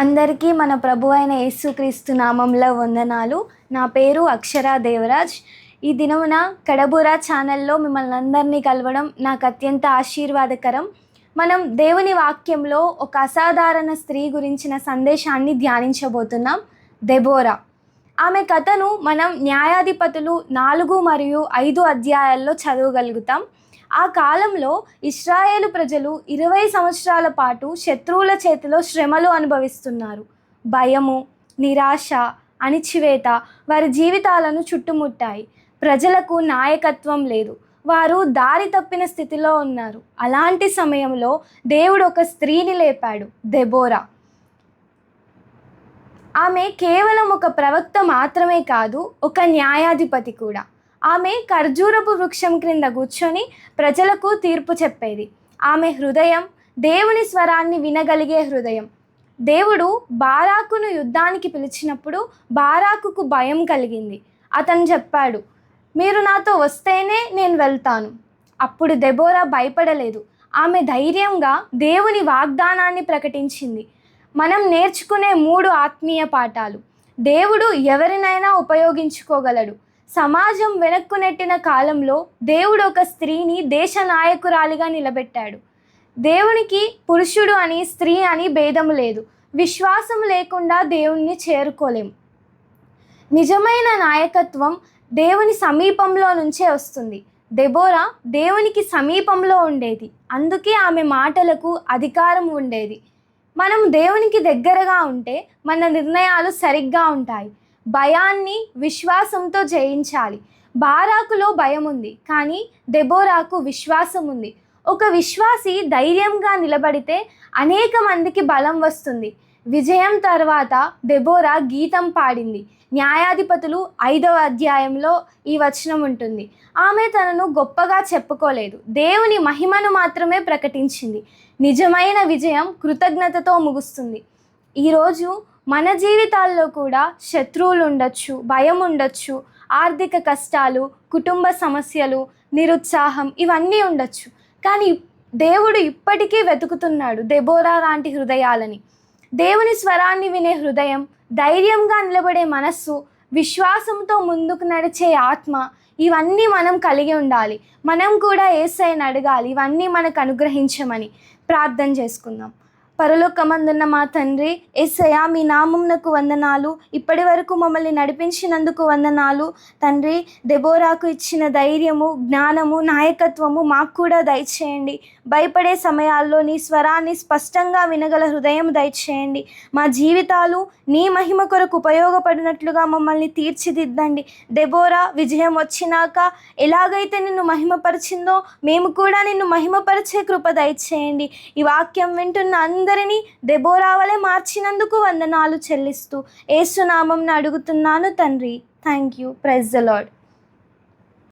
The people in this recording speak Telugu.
అందరికీ మన ప్రభు అయిన యేసుక్రీస్తు నామంలో వందనాలు. నా పేరు అక్షరా దేవరాజ్. ఈ దినమున కడబూరా ఛానల్లో మిమ్మల్ని అందరినీ కలవడం నాకు అత్యంత ఆశీర్వాదకరం. మనం దేవుని వాక్యంలో ఒక అసాధారణ స్త్రీ గురించిన సందేశాన్ని ధ్యానించబోతున్నాం, దెబోరా. ఆమె కథను మనం న్యాయాధిపతులు 4 మరియు 5 అధ్యాయాల్లో చదవగలుగుతాం. ఆ కాలంలో ఇశ్రాయేలు ప్రజలు 20 సంవత్సరాల పాటు శత్రువుల చేతిలో శ్రమలు అనుభవిస్తున్నారు. భయము, నిరాశ, అణిచివేత వారి జీవితాలను చుట్టుముట్టాయి. ప్రజలకు నాయకత్వం లేదు. వారు దారి తప్పిన స్థితిలో ఉన్నారు. అలాంటి సమయంలో దేవుడు ఒక స్త్రీని లేపాడు, దెబోరా. ఆమె కేవలం ఒక ప్రవక్త మాత్రమే కాదు, ఒక న్యాయాధిపతి కూడా. ఆమె ఖర్జూరపు వృక్షం క్రింద కూర్చొని ప్రజలకు తీర్పు చెప్పేది. ఆమె హృదయం దేవుని స్వరాన్ని వినగలిగే హృదయం. దేవుడు బారాకును యుద్ధానికి పిలిచినప్పుడు బారాకుకు భయం కలిగింది. అతను చెప్పాడు, మీరు నాతో వస్తేనే నేను వెళ్తాను. అప్పుడు దెబోరా భయపడలేదు. ఆమె ధైర్యంగా దేవుని వాగ్దానాన్ని ప్రకటించింది. మనం నేర్చుకునే 3 ఆత్మీయ పాఠాలు. దేవుడు ఎవరినైనా ఉపయోగించుకోగలడు. సమాజం వెనక్కు నెట్టిన కాలంలో దేవుడు ఒక స్త్రీని దేశ నాయకురాలిగా నిలబెట్టాడు. దేవునికి పురుషుడు అని, స్త్రీ అని భేదము లేదు. విశ్వాసం లేకుండా దేవుణ్ణి చేరుకోలేం. నిజమైన నాయకత్వం దేవుని సమీపంలో నుంచే వస్తుంది. దెబోరా దేవునికి సమీపంలో ఉండేది. అందుకే ఆమె మాటలకు అధికారం ఉండేది. మనం దేవునికి దగ్గరగా ఉంటే మన నిర్ణయాలు సరిగ్గా ఉంటాయి. భయాన్ని విశ్వాసంతో జయించాలి. బారాకులో భయం ఉంది, కానీ దెబోరాకు విశ్వాసం ఉంది. ఒక విశ్వాసి ధైర్యంగా నిలబడితే అనేక మందికి బలం వస్తుంది. విజయం తర్వాత దెబోరా గీతం పాడింది. న్యాయాధిపతులు 5వ అధ్యాయంలో ఈ వచనం ఉంటుంది. ఆమె తనను గొప్పగా చెప్పుకోలేదు, దేవుని మహిమను మాత్రమే ప్రకటించింది. నిజమైన విజయం కృతజ్ఞతతో ముగుస్తుంది. ఈరోజు మన జీవితాల్లో కూడా శత్రువులు ఉండొచ్చు, భయం ఉండొచ్చు, ఆర్థిక కష్టాలు, కుటుంబ సమస్యలు, నిరుత్సాహం ఇవన్నీ ఉండొచ్చు. కానీ దేవుడు ఇప్పటికీ వెతుకుతున్నాడు దెబోరా లాంటి హృదయాలని. దేవుని స్వరాన్ని వినే హృదయం, ధైర్యంగా నిలబడే మనస్సు, విశ్వాసంతో ముందుకు నడిచే ఆత్మ, ఇవన్నీ మనం కలిగి ఉండాలి. మనం కూడా యేసయ్యని అడగాలి, ఇవన్నీ మనకు అనుగ్రహించమని. ప్రార్థన చేసుకుందాం. పరలోకమందున్న మా తండ్రి, యేసయ్యా మీ నామమునకు వందనాలు. ఇప్పటి వరకు మమ్మల్ని నడిపించినందుకు వందనాలు తండ్రి. దెబోరాకు ఇచ్చిన ధైర్యము, జ్ఞానము, నాయకత్వము మాకు కూడా దయచేయండి. భయపడే సమయాల్లో నీ స్వరాన్ని స్పష్టంగా వినగల హృదయం దయచేయండి. మా జీవితాలు నీ మహిమ కొరకు ఉపయోగపడినట్లుగా మమ్మల్ని తీర్చిదిద్దండి. దెబోరా విజయం వచ్చినాక ఎలాగైతే నిన్ను మహిమపరిచిందో మేము కూడా నిన్ను మహిమపరిచే కృప దయచేయండి. ఈ వాక్యం వింటున్న అందరినీ దెబోరా వలె మార్చినందుకు వందనాలు చెల్లిస్తూ యేసు నామమున అడుగుతున్నాను తండ్రి. Thank you. Praise the lord.